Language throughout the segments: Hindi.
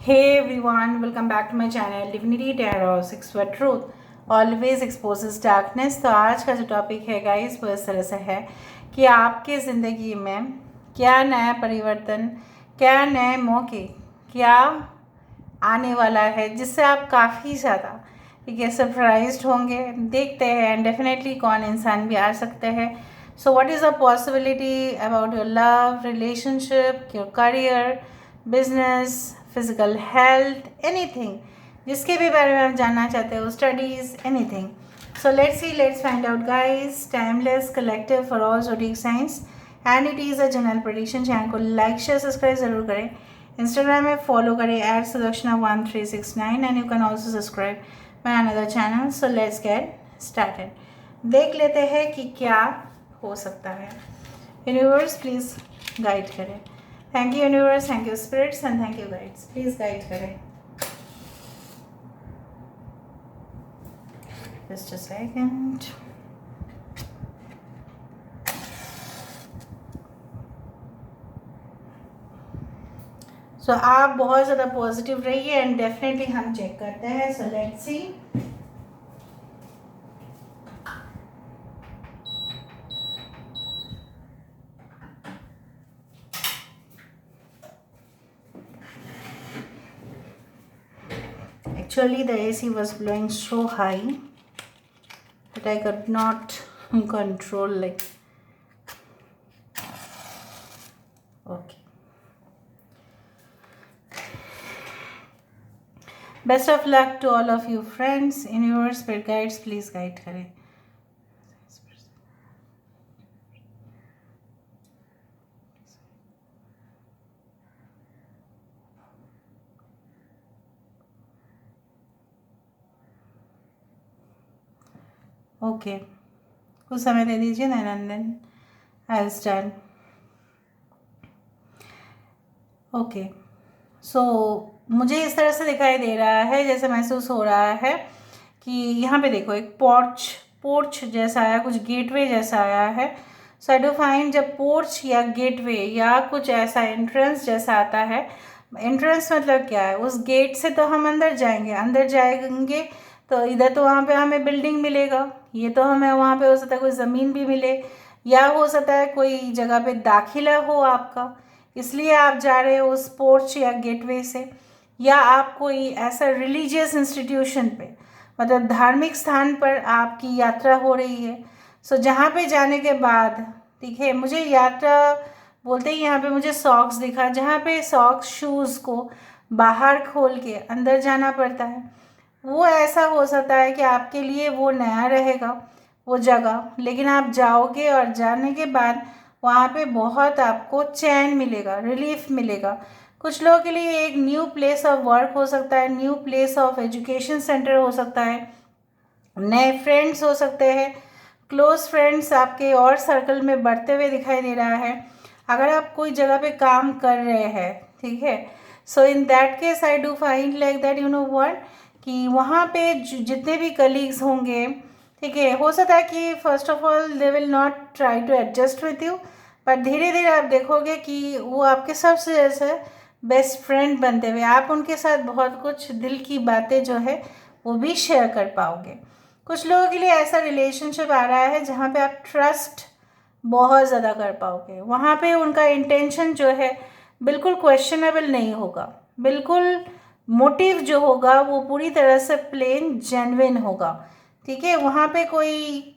Hey everyone, welcome back to my channel Divinity Tarot 6 Word Truth Always exposes darkness। तो आज का जो टॉपिक है गाइस वो इस तरह से है कि आपके ज़िंदगी में क्या नया परिवर्तन, क्या नए मौके, क्या आने वाला है जिससे आप काफ़ी ज़्यादा सरप्राइज्ड होंगे। देखते हैं एंड डेफिनेटली कौन इंसान भी आ सकते हैं। So what is the possibility about your love, relationship, your career, business, physical health, anything जिसके भी बारे में आप जानना चाहते हो, studies, anything. So let's find out guys. Timeless collective for all zodiac science and it is a general prediction. Channel को लाइक शेयर सब्सक्राइब ज़रूर करें। इंस्टाग्राम में फॉलो करें @sudakshanah1369 and you can also subscribe my another channel. So let's get started. देख लेते हैं कि क्या हो सकता है। यूनिवर्स प्लीज़ गाइड करें। Thank you universe, thank you spirits and thank you guides. Please guide करें। Just a second. सो आप बहुत ज़्यादा पॉजिटिव रहिए एंड डेफिनेटली हम चेक करते हैं। So let's see. Actually, the AC was blowing so high that I could not control. Okay. Best of luck to all of you friends. In your spirit guides, please guide करें। ओके, कुछ समय दे दीजिए नैनंदन। I start. ओके, सो मुझे इस तरह से दिखाई दे रहा है, जैसे महसूस हो रहा है कि यहाँ पे देखो एक पोर्च जैसा आया, कुछ गेटवे जैसा आया है। सो आई डू फाइंड जब पोर्च या गेटवे या कुछ ऐसा एंट्रेंस जैसा आता है। एंट्रेंस मतलब क्या है? उस गेट से तो हम अंदर जाएंगे तो इधर तो वहाँ पे हमें बिल्डिंग मिलेगा, ये तो हमें वहाँ पे हो सकता है कोई ज़मीन भी मिले, या हो सकता है कोई जगह पे दाखिला हो आपका, इसलिए आप जा रहे हो उस पोर्च या गेटवे से। या आप कोई ऐसा रिलीजियस इंस्टीट्यूशन पे, मतलब धार्मिक स्थान पर आपकी यात्रा हो रही है। सो जहाँ पे जाने के बाद, ठीक है, मुझे यात्रा बोलते ही यहाँ पे मुझे सॉक्स दिखा, जहाँ पे सॉक्स शूज़ को बाहर खोल के अंदर जाना पड़ता है। वो ऐसा हो सकता है कि आपके लिए वो नया रहेगा वो जगह, लेकिन आप जाओगे और जाने के बाद वहाँ पे बहुत आपको चैन मिलेगा, रिलीफ मिलेगा। कुछ लोगों के लिए एक न्यू प्लेस ऑफ वर्क हो सकता है, new place of education centre हो सकता है, नए फ्रेंड्स हो सकते हैं, क्लोज फ्रेंड्स आपके और सर्कल में बढ़ते हुए दिखाई दे रहा है। अगर आप कोई जगह पे काम कर रहे हैं, ठीक है, so in that case I do find like that you know what, कि वहाँ पे जितने भी कलीग्स होंगे, ठीक है, हो सकता है कि first of all they will not try to adjust with you, पर धीरे धीरे आप देखोगे कि वो आपके सबसे जैसे बेस्ट फ्रेंड बनते हुए आप उनके साथ बहुत कुछ दिल की बातें जो है वो भी शेयर कर पाओगे। कुछ लोगों के लिए ऐसा रिलेशनशिप आ रहा है जहाँ पे आप ट्रस्ट बहुत ज़्यादा कर पाओगे। वहाँ पे उनका इंटेंशन जो है बिल्कुल क्वेश्चनेबल नहीं होगा, बिल्कुल मोटिव जो होगा वो पूरी तरह से प्लेन जेन्युइन होगा, ठीक है। वहाँ पे कोई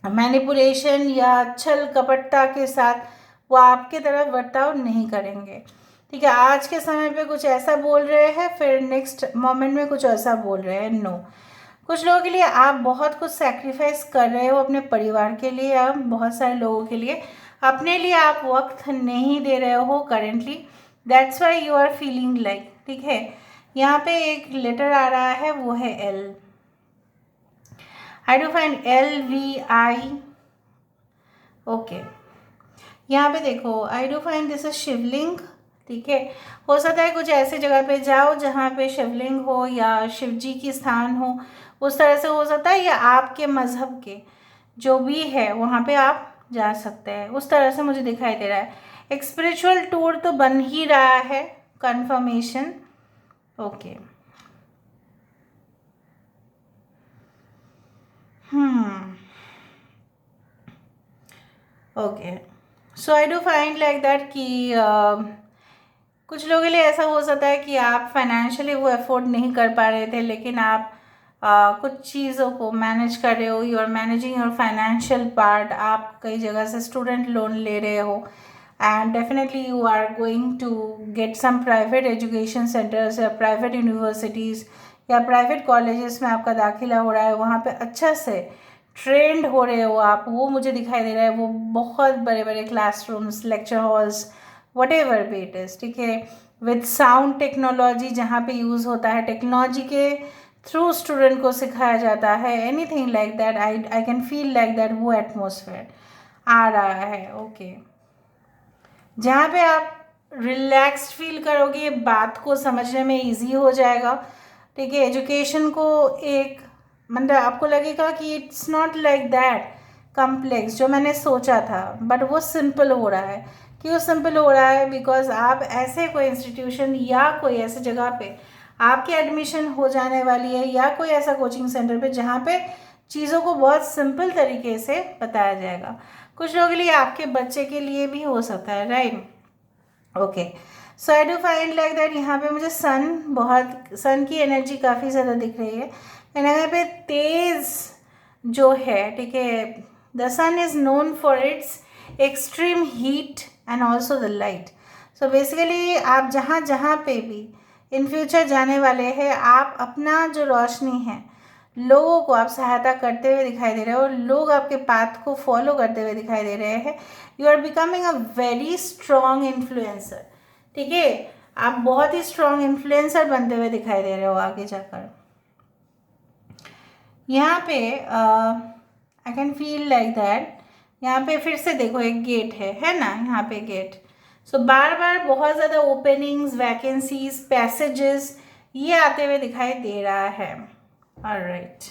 मैनिपुलेशन या छल कपटता के साथ वो आपके तरफ बर्ताव नहीं करेंगे, ठीक है। आज के समय पे कुछ ऐसा बोल रहे हैं, फिर नेक्स्ट मोमेंट में कुछ ऐसा बोल रहे हैं, नो। कुछ लोगों के लिए आप बहुत कुछ सैक्रिफाइस कर रहे हो अपने परिवार के लिए, आप बहुत सारे लोगों के लिए, अपने लिए आप वक्त नहीं दे रहे हो currently, that's why you are feeling like, ठीक है। यहाँ पे एक लेटर आ रहा है, वो है L. I do find LVI। Okay, यहाँ पे देखो I do find this is Shivling, ठीक है। हो सकता है कुछ ऐसे जगह पे जाओ जहाँ पे शिवलिंग हो या शिव जी की स्थान हो, उस तरह से हो सकता है, या आपके मज़हब के जो भी है वहाँ पे आप जा सकते हैं, उस तरह से मुझे दिखाई दे रहा है। एक स्पिरिचुअल टूर तो बन ही रहा है, confirmation, okay. Hmm. Okay. So I do find like that कि कुछ लोगों के लिए ऐसा हो सकता है कि आप फाइनेंशियली वो अफोर्ड नहीं कर पा रहे थे, लेकिन आप कुछ चीज़ों को मैनेज कर रहे हो, you are managing your financial part. आप कई जगह से स्टूडेंट लोन ले रहे हो and definitely you are going to get some private education centres या प्राइवेट यूनिवर्सिटीज़ या प्राइवेट कॉलेजेस में आपका दाखिला हो रहा है, वहाँ पे अच्छा से ट्रेंड हो रहे हो आप, वो मुझे दिखाई दे रहा है। वो बहुत बड़े बड़े classrooms, lecture halls, what ever be it is, ठीक है, विथ साउंड टेक्नोलॉजी जहाँ पे यूज़ होता है, टेक्नोलॉजी के थ्रू स्टूडेंट को सिखाया जाता है, anything like that. I can feel like that वो एटमोसफेयर आ रहा है। ओके, जहाँ पे आप रिलैक्स्ड फील करोगे, बात को समझने में इजी हो जाएगा, ठीक है। एजुकेशन को एक मतलब आपको लगेगा कि it's not like that complex जो मैंने सोचा था, बट वो सिंपल हो रहा है। क्यों सिंपल हो रहा है? बिकॉज आप ऐसे कोई इंस्टीट्यूशन या कोई ऐसी जगह पे आपकी एडमिशन हो जाने वाली है, या कोई ऐसा कोचिंग सेंटर पे जहाँ पे चीज़ों को बहुत सिंपल तरीके से बताया जाएगा। कुछ लोगों के लिए, आपके बच्चे के लिए भी हो सकता है, right. Okay, so I do find like that यहाँ पे मुझे सन की एनर्जी काफ़ी ज़्यादा दिख रही है। एंड यहाँ पे तेज़ जो है, ठीक है, the sun is known for its extreme heat and also the light. So basically आप जहाँ जहाँ पे भी इन फ्यूचर जाने वाले हैं, आप अपना जो रोशनी है, लोगों को आप सहायता करते हुए दिखाई दे रहे हो, लोग आपके पाथ को फॉलो करते हुए दिखाई दे रहे हैं। You are becoming a very strong influencer, ठीक है। आप बहुत ही स्ट्रॉन्ग इन्फ्लुएंसर बनते हुए दिखाई दे रहे हो आगे जाकर। यहाँ पे I can feel like that, यहाँ पे फिर से देखो एक गेट है ना, यहाँ पे गेट। सो बार बार बहुत ज़्यादा ओपनिंग्स, वैकेंसीज, पैसेजेस ये आते हुए दिखाई दे रहा है। ऑलराइट,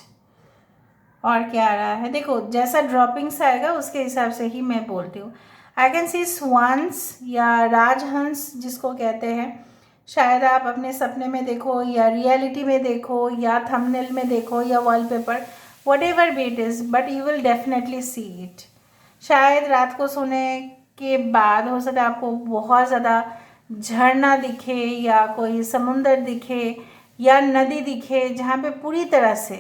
और क्या आ रहा है? देखो, जैसा ड्रॉपिंग्स आएगा उसके हिसाब से ही मैं बोलती हूँ। आई कैन सी स्वान्स या राजहंस जिसको कहते हैं, शायद आप अपने सपने में देखो या रियलिटी में देखो या थंबनेल में देखो या wallpaper, what ever be it is, but you will definitely see it. शायद रात को सोने के बाद हो सकता है आपको बहुत ज़्यादा झरना दिखे या कोई समुंदर दिखे या नदी दिखे, जहाँ पे पूरी तरह से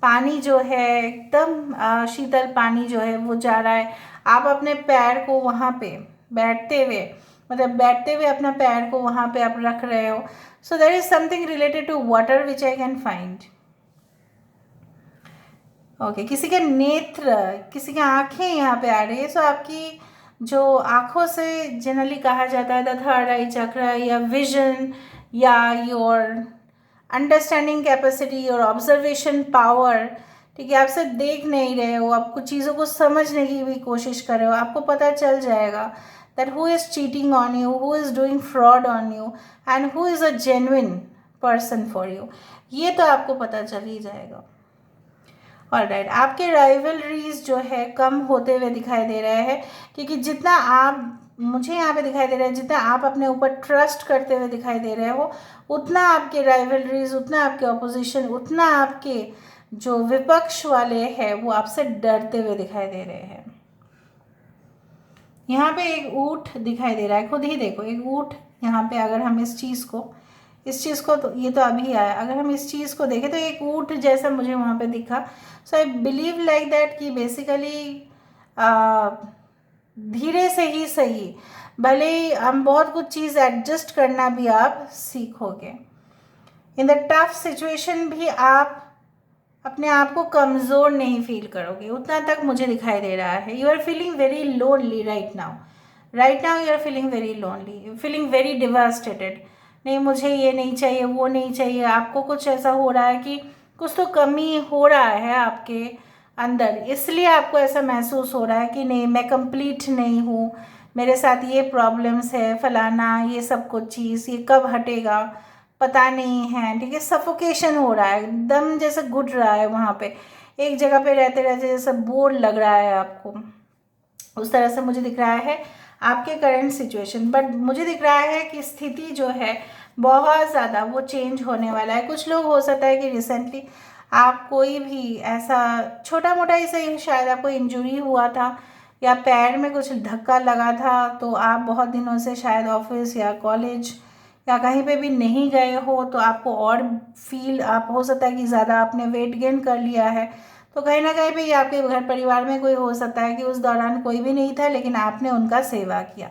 पानी जो है एकदम शीतल पानी जो है वो जा रहा है। आप अपने पैर को वहाँ पे बैठते हुए, मतलब बैठते हुए अपना पैर को वहाँ पे आप रख रहे हो। So there is something related to water which I can find. Okay, किसी के नेत्र, किसी की आंखें यहाँ पे आ रही है। सो आपकी जो आँखों से जनरली कहा जाता है द थर्ड आई चक्र या विजन या योर अंडरस्टैंडिंग कैपेसिटी और ऑब्जर्वेशन पावर, ठीक है। आप सिर्फ देख नहीं रहे हो, आप कुछ चीज़ों को समझने की भी कोशिश कर रहे हो। आपको पता चल जाएगा that who is cheating on you, who is doing fraud on you and who is a genuine person for you. ये तो आपको पता चल ही जाएगा। ऑलराइट, आपके राइवलरीज जो है कम होते हुए दिखाई दे रहे हैं, क्योंकि जितना आप, मुझे यहाँ पे दिखाई दे रहा है, जितना आप अपने ऊपर ट्रस्ट करते हुए दिखाई दे रहे हो, उतना आपके राइवलरीज, उतना आपके ऑपोजिशन, उतना आपके जो विपक्ष वाले हैं वो आपसे डरते हुए दिखाई दे रहे हैं। यहाँ पे एक ऊँट दिखाई दे रहा है, खुद ही देखो एक ऊँट। यहाँ पे अगर हम इस चीज़ को तो ये तो अभी आया, अगर हम इस चीज़ को देखें तो एक ऊँट जैसा मुझे वहाँ पे दिखा। सो आई बिलीव लाइक दैट कि बेसिकली धीरे से ही सही, भले ही हम बहुत कुछ चीज़ एडजस्ट करना भी आप सीखोगे। इन द टफ सिचुएशन भी आप अपने आप को कमज़ोर नहीं फील करोगे, उतना तक मुझे दिखाई दे रहा है। You are feeling very lonely right now, you are feeling very lonely, feeling very devastated. नहीं, मुझे ये नहीं चाहिए, वो नहीं चाहिए। आपको कुछ ऐसा हो रहा है कि कुछ तो कमी हो रहा है आपके अंदर, इसलिए आपको ऐसा महसूस हो रहा है कि नहीं, मैं कंप्लीट नहीं हूँ, मेरे साथ ये प्रॉब्लम्स है, फलाना, ये सब कुछ चीज़, ये कब हटेगा पता नहीं है, ठीक है। सफोकेशन हो रहा है, दम जैसे घुट रहा है, वहाँ पे एक जगह पे रहते रहते जैसा बोर लग रहा है आपको, उस तरह से मुझे दिख रहा है आपके करंट सिचुएशन। बट मुझे दिख रहा है कि स्थिति जो है बहुत ज़्यादा वो चेंज होने वाला है। कुछ लोग हो सकता है कि रिसेंटली आप कोई भी ऐसा छोटा मोटा ही सही, शायद आपको इंजरी हुआ था या पैर में कुछ धक्का लगा था, तो आप बहुत दिनों से शायद ऑफिस या कॉलेज या कहीं पे भी नहीं गए हो, तो आपको और फील आप हो सकता है कि ज़्यादा आपने वेट गेन कर लिया है। तो कहीं ना कहीं पे ये आपके घर परिवार में कोई हो सकता है कि उस दौरान कोई भी नहीं था, लेकिन आपने उनका सेवा किया।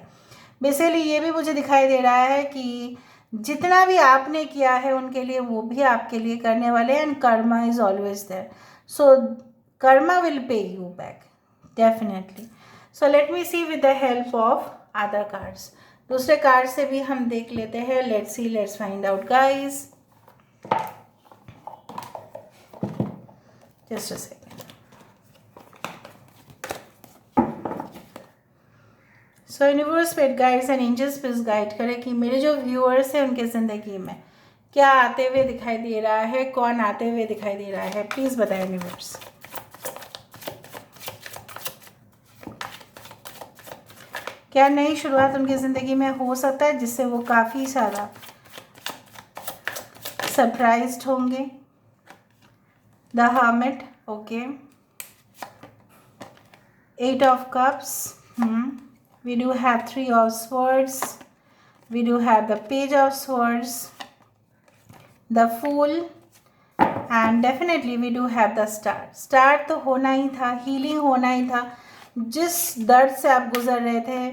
बेसिकली ये भी मुझे दिखाई दे रहा है कि जितना भी आपने किया है उनके लिए, वो भी आपके लिए करने वाले हैं। And karma is always there, so karma will pay you back definitely. So let me see with the help of other cards. दूसरे कार्ड से भी हम देख लेते हैं। Let's see, let's find out guys. Just a second. So universe, spirit guides and angels please guide करें कि मेरे जो व्यूअर्स हैं उनके ज़िंदगी में क्या आते हुए दिखाई दे रहा है, कौन आते हुए दिखाई दे रहा है, प्लीज़ बताएं यूनिवर्स। क्या नई शुरुआत उनकी ज़िंदगी में हो सकता है जिससे वो काफ़ी सारा सरप्राइज्ड होंगे। The hermit, okay. 8 of cups, we do have 3 of swords, we do have the page of swords, the fool, and definitely we do have the star. Star तो होना ही था, हीलिंग होना ही था। जिस दर्द से आप गुजर रहे थे,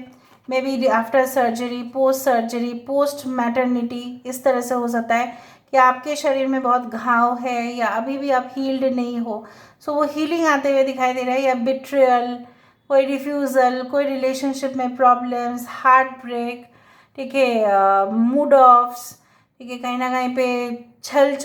may be after surgery, post surgery, post maternity, इस तरह से हो सकता है कि आपके शरीर में बहुत घाव है या अभी भी आप हील्ड नहीं हो। सो वो हीलिंग आते हुए दिखाई दे रहा है। या बिट्रियल, कोई रिफ्यूज़ल, कोई रिलेशनशिप में प्रॉब्लम्स, हार्ट ब्रेक, ठीक है, मूड ऑफ्स, ठीक है, कहीं ना कहीं पे छल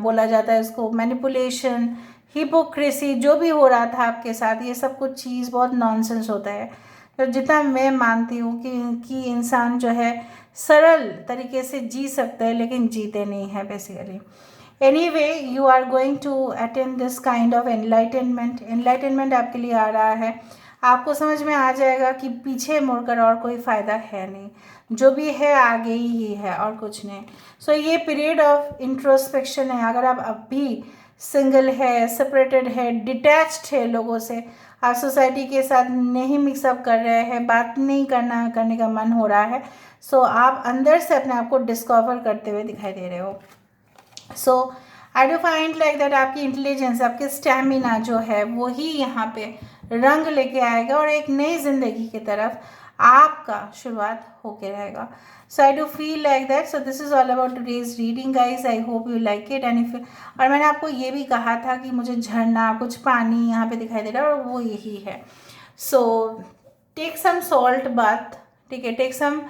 बोला जाता है उसको, मैनिपुलेशन, हिपोक्रेसी, जो भी हो रहा था आपके साथ, ये सब कुछ चीज़ बहुत नॉनसेंस होता है। तो जितना मैं मानती हूँ कि इंसान जो है सरल तरीके से जी सकते हैं, लेकिन जीते नहीं हैं basically. Anyway, you are going to attend this kind of enlightenment आपके लिए आ रहा है। आपको समझ में आ जाएगा कि पीछे मुड़कर और कोई फ़ायदा है नहीं, जो भी है आगे ही है और कुछ नहीं। सो ये पीरियड ऑफ इंट्रोस्पेक्शन है। अगर आप अब भी सिंगल है, सेपरेटेड है, डिटैच्ड है लोगों से, आप सोसाइटी के साथ नहीं मिक्सअप कर रहे हैं, बात नहीं करने का मन हो रहा है, सो आप अंदर से अपने आप को डिस्कवर करते हुए दिखाई दे रहे हो। So I do find like that आपकी इंटेलिजेंस, आपकी स्टैमिना जो है वो ही यहाँ पे रंग लेके आएगा और एक नई ज़िंदगी की तरफ आपका शुरुआत होके रहेगा। So I do feel like that. So this is all about today's reading guys. I hope you like it. And if, और मैंने आपको ये भी कहा था कि मुझे झरना, कुछ पानी यहाँ पे दिखाई दे रहा है और वो यही है। So take some salt bath, ठीक है, टेक सम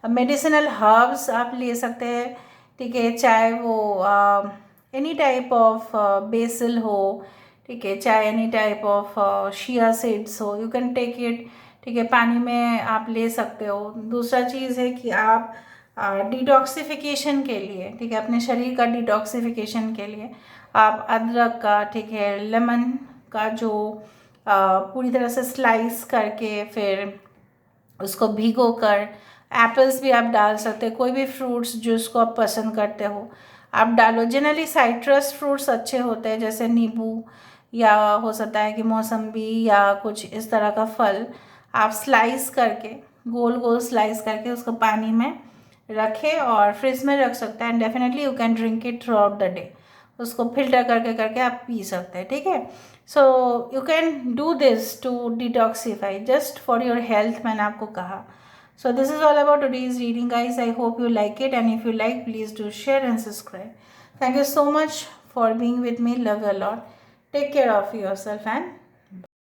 मेडिसिनल हर्ब्स आप ले सकते हैं, ठीक है, चाहे वो एनी टाइप ऑफ बेसिल हो, ठीक है, चाहे any type of chia seeds हो, यू कैन टेक इट, ठीक है, पानी में आप ले सकते हो। दूसरा चीज़ है कि आप डिटॉक्सिफिकेशन के लिए, ठीक है, अपने शरीर का डिटॉक्सिफिकेशन के लिए आप अदरक का, ठीक है, लेमन का जो पूरी तरह से स्लाइस करके फिर उसको भिगो कर, एप्पल्स भी आप डाल सकते हैं, कोई भी फ्रूट्स जिसको आप पसंद करते हो आप डालो। जनरली साइट्रस फ्रूट्स अच्छे होते हैं, जैसे नींबू या हो सकता है कि मौसम्बी या कुछ इस तरह का फल आप स्लाइस करके, गोल गोल स्लाइस करके उसको पानी में रखें और फ्रिज में रख सकते हैं। And definitely you can drink it throughout the day. उसको फिल्टर करके आप पी सकते हैं, ठीक है। So you can do this to detoxify just for your health, मैंने आपको कहा। So this is all about today's reading guys. I hope you like it, and if you like, please do share and subscribe. Thank you so much for being with me. Love you a lot. Take care of yourself and